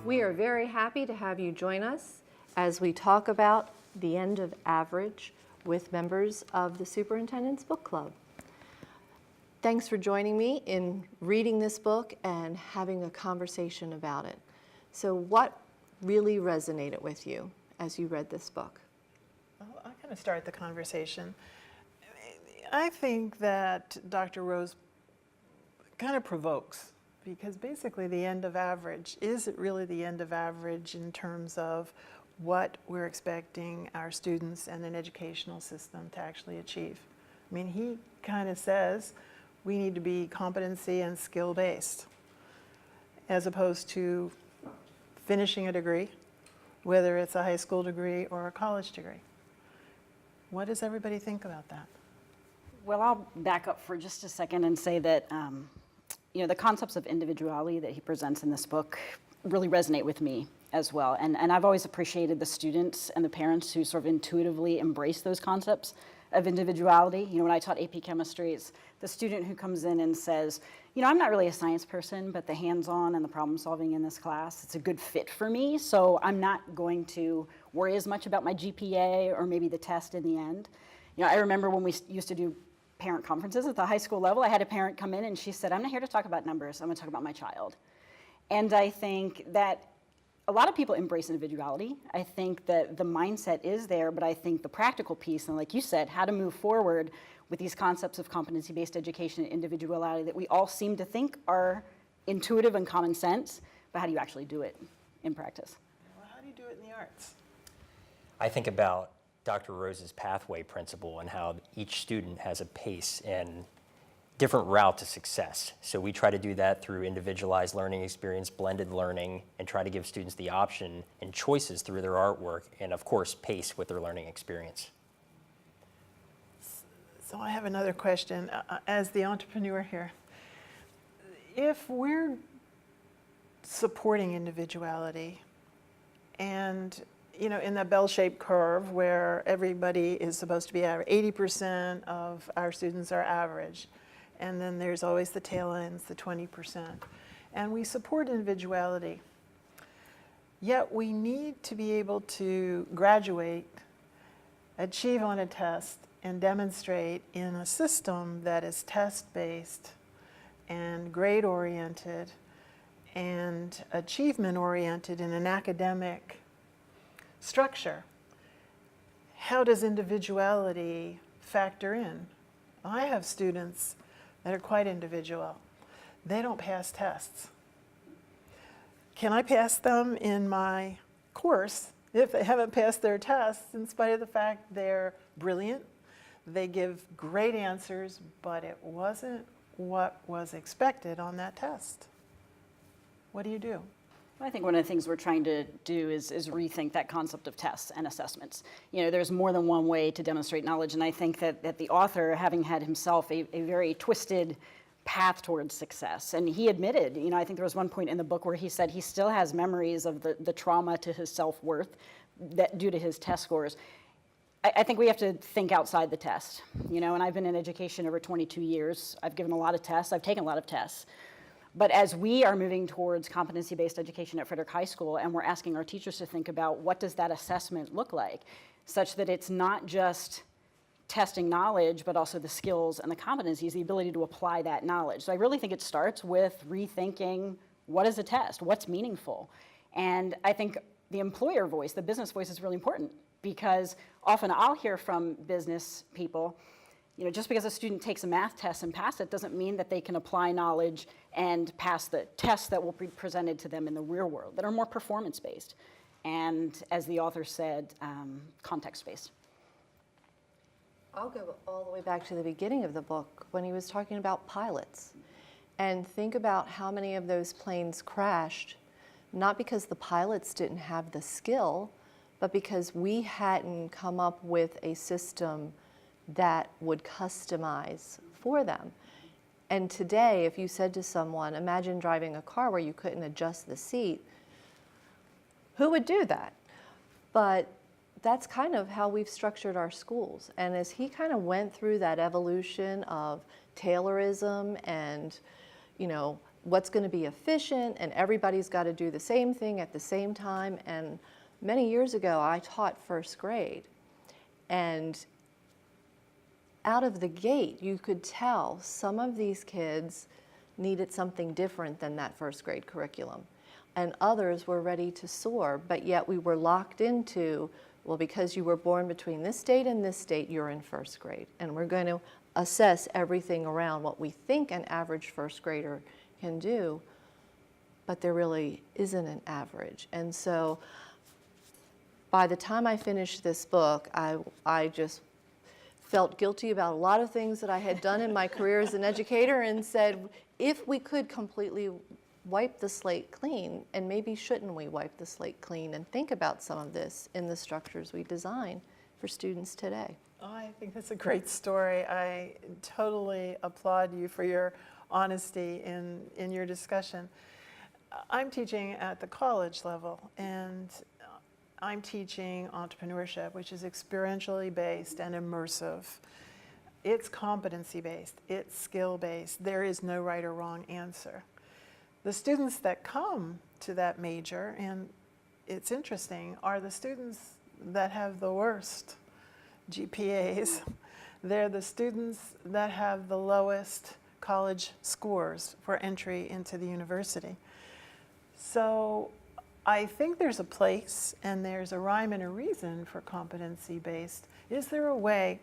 We are very happy to have you join us as we talk about the end of average with members of the Superintendent's Book Club. Thanks for joining me in reading this book and having a conversation about it. So what really resonated with you as you read this book? Well, I'm going to start the conversation. I think that Dr. Rose kind of provokes, because basically the end of average, is it really the end of average in terms of what we're expecting our students and an educational system to actually achieve? I mean, he kind of says we need to be competency and skill based, as opposed to finishing a degree, whether it's a high school degree or a college degree. What does everybody think about that? Well, I'll back up for just a second and say that the concepts of individuality that he presents in this book really resonate with me as well. And I've always appreciated the students and the parents who sort of intuitively embrace those concepts of individuality. When I taught AP chemistry, it's the student who comes in and says, I'm not really a science person, but the hands-on and the problem solving in this class, it's a good fit for me. So I'm not going to worry as much about my GPA or maybe the test in the end. I remember when we used to do parent conferences at the high school level, I had a parent come in and she said, I'm not here to talk about numbers, I'm going to talk about my child. And I think that a lot of people embrace individuality. I think that the mindset is there, but I think the practical piece, and like you said, how to move forward with these concepts of competency-based education and individuality that we all seem to think are intuitive and common sense, but how do you actually do it in practice? Well, how do you do it in the arts? I think about Dr. Rose's pathway principle and how each student has a pace and different route to success. So we try to do that through individualized learning experience, blended learning, and try to give students the option and choices through their artwork, and of course, pace with their learning experience. So I have another question. As the entrepreneur here, if we're supporting individuality and in that bell-shaped curve where everybody is supposed to be average, 80% of our students are average, and then there's always the tail ends, the 20%. And we support individuality, yet we need to be able to graduate, achieve on a test, and demonstrate in a system that is test-based and grade-oriented and achievement-oriented in an academic structure. How does individuality factor in? I have students that are quite individual. They don't pass tests. Can I pass them in my course if they haven't passed their tests, in spite of the fact they're brilliant, they give great answers, but it wasn't what was expected on that test? What do you do? I think one of the things we're trying to do is rethink that concept of tests and assessments. There's more than one way to demonstrate knowledge, and I think that the author, having had himself a very twisted path towards success, and he admitted, I think there was one point in the book where he said he still has memories of the trauma to his self-worth that due to his test scores. I think we have to think outside the test, and I've been in education over 22 years. I've given a lot of tests. I've taken a lot of tests. But as we are moving towards competency-based education at Frederick High School, and we're asking our teachers to think about what does that assessment look like, such that it's not just testing knowledge, but also the skills and the competencies, the ability to apply that knowledge. So I really think it starts with rethinking what is a test, what's meaningful. And I think the employer voice, the business voice is really important, because often I'll hear from business people, just because a student takes a math test and pass it doesn't mean that they can apply knowledge and pass the tests that will be presented to them in the real world that are more performance-based and, as the author said, context-based. I'll go all the way back to the beginning of the book when he was talking about pilots. And think about how many of those planes crashed, not because the pilots didn't have the skill, but because we hadn't come up with a system that would customize for them. And today, if you said to someone, imagine driving a car where you couldn't adjust the seat, who would do that? But that's kind of how we've structured our schools. And as he kind of went through that evolution of Taylorism and, what's going to be efficient, and everybody's got to do the same thing at the same time. And many years ago, I taught first grade. And out of the gate, you could tell some of these kids needed something different than that first grade curriculum. And others were ready to soar, but yet we were locked into, well, because you were born between this date and this date, you're in first grade. And we're going to assess everything around what we think an average first grader can do, but there really isn't an average. And so by the time I finished this book, I just felt guilty about a lot of things that I had done in my career as an educator, and said, if we could completely wipe the slate clean, and maybe shouldn't we wipe the slate clean and think about some of this in the structures we design for students today. Oh, I think that's a great story. I totally applaud you for your honesty in your discussion. I'm teaching at the college level, and I'm teaching entrepreneurship, which is experientially based and immersive. It's competency based, it's skill based. There is no right or wrong answer. The students that come to that major, and it's interesting, are the students that have the worst GPAs. They're the students that have the lowest college scores for entry into the university. So I think there's a place and there's a rhyme and a reason for competency-based. Is there a way,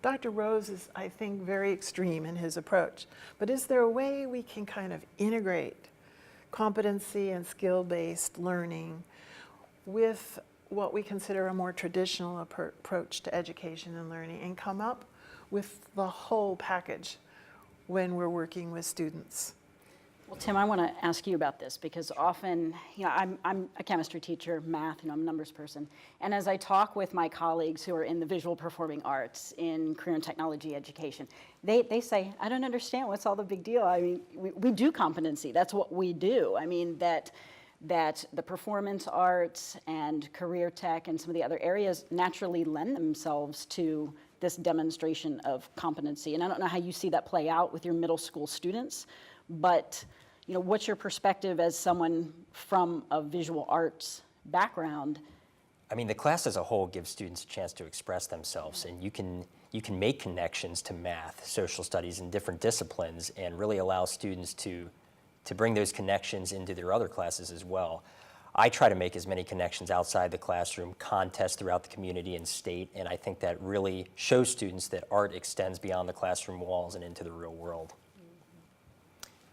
Dr. Rose is, I think, very extreme in his approach, but is there a way we can kind of integrate competency and skill-based learning with what we consider a more traditional approach to education and learning, and come up with the whole package when we're working with students? Well, Tim, I want to ask you about this, because often, I'm a chemistry teacher, math, I'm a numbers person, and as I talk with my colleagues who are in the visual performing arts, in career and technology education, they say, I don't understand, what's all the big deal? I mean, we do competency, that's what we do. I mean, that the performance arts and career tech and some of the other areas naturally lend themselves to this demonstration of competency. And I don't know how you see that play out with your middle school students, but what's your perspective as someone from a visual arts background? I mean, the class as a whole gives students a chance to express themselves, and you can make connections to math, social studies, and different disciplines, and really allow students to bring those connections into their other classes as well. I try to make as many connections outside the classroom, contests throughout the community and state, and I think that really shows students that art extends beyond the classroom walls and into the real world.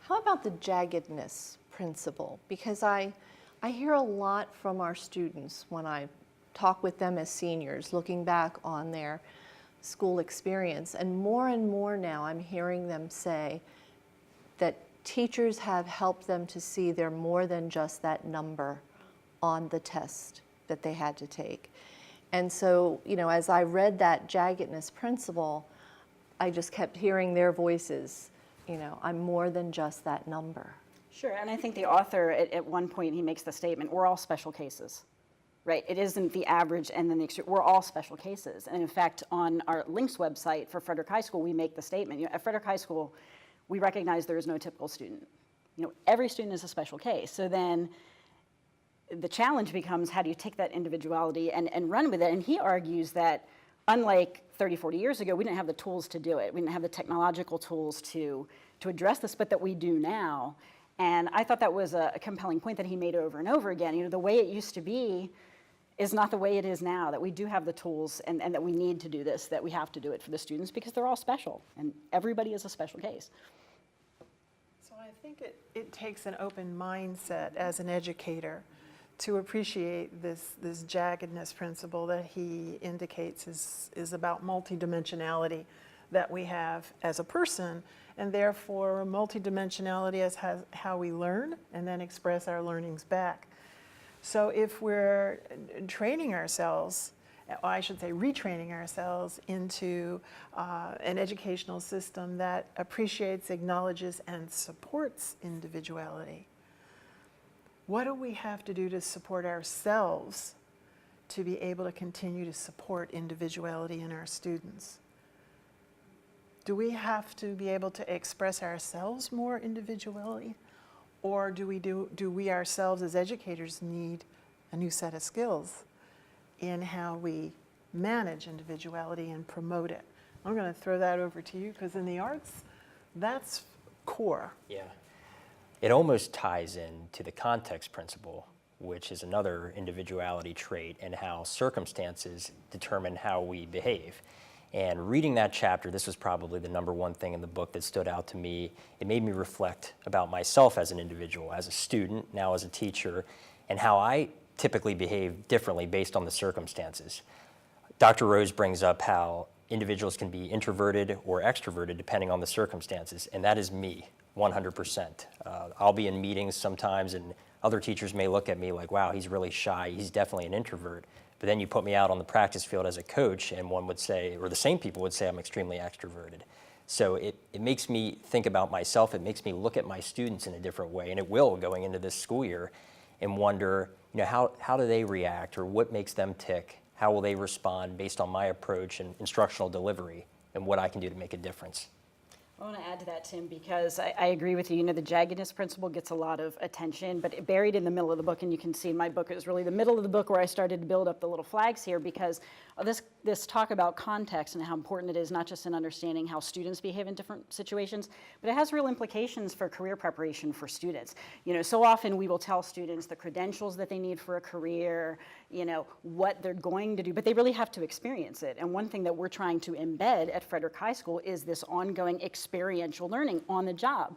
How about the Jaggedness Principle? Because I hear a lot from our students when I talk with them as seniors, looking back on their school experience. And more now I'm hearing them say that teachers have helped them to see they're more than just that number on the test that they had to take. And so, as I read that Jaggedness Principle, I just kept hearing their voices. I'm more than just that number. Sure, and I think the author, at one point, he makes the statement, we're all special cases, right? It isn't the average and then the extreme, we're all special cases. And in fact, on our Links website for Frederick High School, we make the statement, at Frederick High School, we recognize there is no typical student. Every student is a special case. So then the challenge becomes, how do you take that individuality and run with it? And he argues that unlike 30, 40 years ago, we didn't have the tools to do it. We didn't have the technological tools to address this, but that we do now. And I thought that was a compelling point that he made over and over again. The way it used to be is not the way it is now, that we do have the tools and that we need to do this, that we have to do it for the students because they're all special and everybody is a special case. So I think it takes an open mindset as an educator to appreciate this jaggedness principle that he indicates is about multidimensionality that we have as a person, and therefore multidimensionality as how we learn and then express our learnings back. So if we're training ourselves, or I should say retraining ourselves into an educational system that appreciates, acknowledges, and supports individuality, what do we have to do to support ourselves to be able to continue to support individuality in our students? Do we have to be able to express ourselves more individually? Or do we ourselves as educators need a new set of skills in how we manage individuality and promote it? I'm going to throw that over to you, because in the arts, that's core. Yeah. It almost ties in to the context principle, which is another individuality trait, and how circumstances determine how we behave. And reading that chapter, this was probably the number one thing in the book that stood out to me. It made me reflect about myself as an individual, as a student, now as a teacher, and how I typically behave differently based on the circumstances. Dr. Rose brings up how individuals can be introverted or extroverted depending on the circumstances, and that is me, 100%. I'll be in meetings sometimes, and other teachers may look at me like, wow, he's really shy, he's definitely an introvert. But then you put me out on the practice field as a coach, and one would say, or the same people would say, I'm extremely extroverted. So it makes me think about myself, it makes me look at my students in a different way, and it will going into this school year, and wonder, how do they react, or what makes them tick? How will they respond based on my approach and instructional delivery, and what I can do to make a difference? I want to add to that, Tim, because I agree with you. The Jaggedness Principle gets a lot of attention, but buried in the middle of the book, and you can see my book is really the middle of the book where I started to build up the little flags here, because of this talk about context and how important it is, not just in understanding how students behave in different situations, but it has real implications for career preparation for students. So often we will tell students the credentials that they need for a career, what they're going to do, but they really have to experience it. And one thing that we're trying to embed at Frederick High School is this ongoing experiential learning on the job.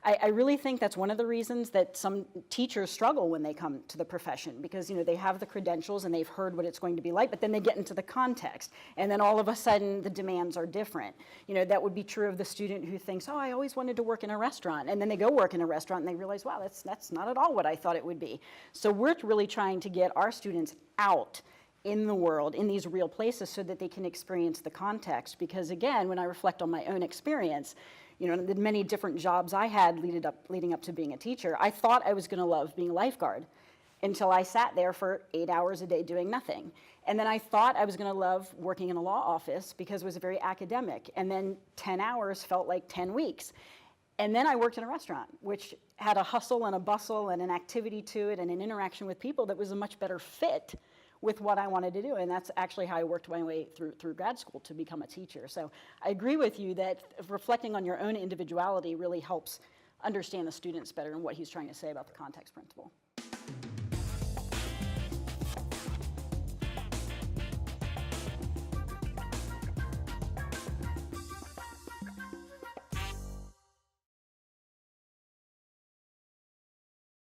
I really think that's one of the reasons that some teachers struggle when they come to the profession, because they have the credentials and they've heard what it's going to be like, but then they get into the context, and then all of a sudden the demands are different. That would be true of the student who thinks, oh, I always wanted to work in a restaurant, and then they go work in a restaurant and they realize, wow, that's not at all what I thought it would be. So we're really trying to get our students out in the world, in these real places, so that they can experience the context. Because again, when I reflect on my own experience, the many different jobs I had leading up to being a teacher, I thought I was going to love being a lifeguard until I sat there for 8 hours a day doing nothing. And then I thought I was going to love working in a law office because it was very academic. And then 10 hours felt like 10 weeks. And then I worked in a restaurant, which had a hustle and a bustle and an activity to it and an interaction with people that was a much better fit with what I wanted to do. And that's actually how I worked my way through grad school to become a teacher. So I agree with you that reflecting on your own individuality really helps understand the students better and what he's trying to say about the context principle.